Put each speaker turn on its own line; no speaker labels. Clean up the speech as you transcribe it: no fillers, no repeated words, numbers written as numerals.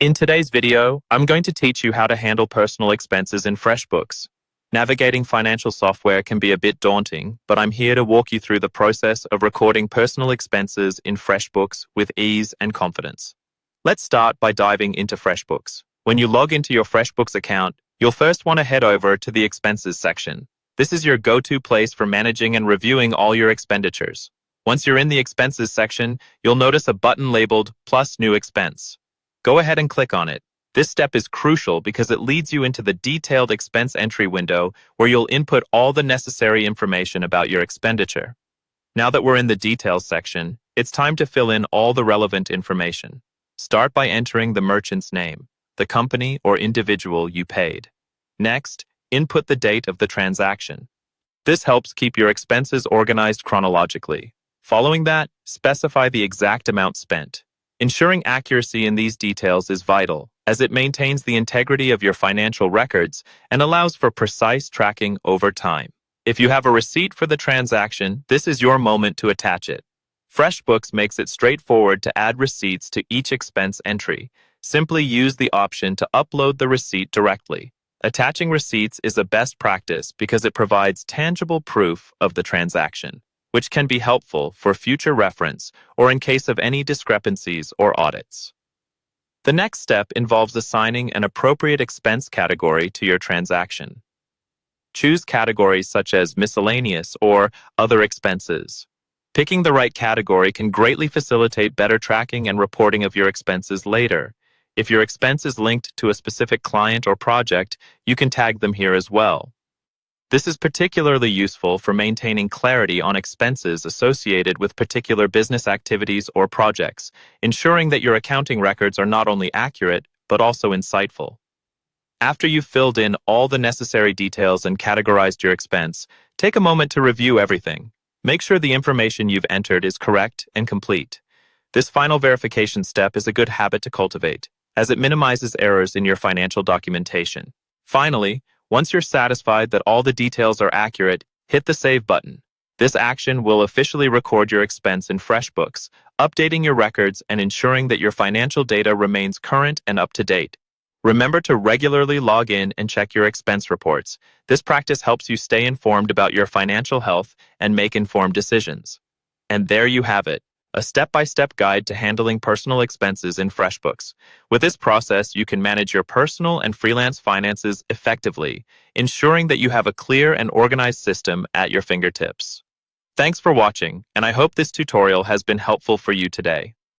In today's video, I'm going to teach you how to handle personal expenses in Freshbooks. Navigating financial software can be a bit daunting, but I'm here to walk you through the process of recording personal expenses in Freshbooks with ease and confidence. Let's start by diving into Freshbooks. When you log into your Freshbooks account, you'll first want to head over to the Expenses section. This is your go-to place for managing and reviewing all your expenditures. Once you're in the Expenses section, you'll notice a button labeled Plus New Expense. Go ahead and click on it. This step is crucial because it leads you into the detailed expense entry window where you'll input all the necessary information about your expenditure. Now that we're in the Details section, it's time to fill in all the relevant information. Start by entering the merchant's name, the company or individual you paid. Next, input the date of the transaction. This helps keep your expenses organized chronologically. Following that, specify the exact amount spent. Ensuring accuracy in these details is vital, as it maintains the integrity of your financial records and allows for precise tracking over time. If you have a receipt for the transaction, this is your moment to attach it. Freshbooks makes it straightforward to add receipts to each expense entry. Simply use the option to upload the receipt directly. Attaching receipts is a best practice because it provides tangible proof of the transaction, which can be helpful for future reference or in case of any discrepancies or audits. The next step involves assigning an appropriate expense category to your transaction. Choose categories such as miscellaneous or other expenses. Picking the right category can greatly facilitate better tracking and reporting of your expenses later. If your expense is linked to a specific client or project, you can tag them here as well. This is particularly useful for maintaining clarity on expenses associated with particular business activities or projects, ensuring that your accounting records are not only accurate, but also insightful. After you've filled in all the necessary details and categorized your expense, take a moment to review everything. Make sure the information you've entered is correct and complete. This final verification step is a good habit to cultivate, as it minimizes errors in your financial documentation. Finally, once you're satisfied that all the details are accurate, hit the Save button. This action will officially record your expense in Freshbooks, updating your records and ensuring that your financial data remains current and up to date. Remember to regularly log in and check your expense reports. This practice helps you stay informed about your financial health and make informed decisions. And there you have it, a step-by-step guide to handling personal expenses in Freshbooks. With this process, you can manage your personal and freelance finances effectively, ensuring that you have a clear and organized system at your fingertips. Thanks for watching, and I hope this tutorial has been helpful for you today.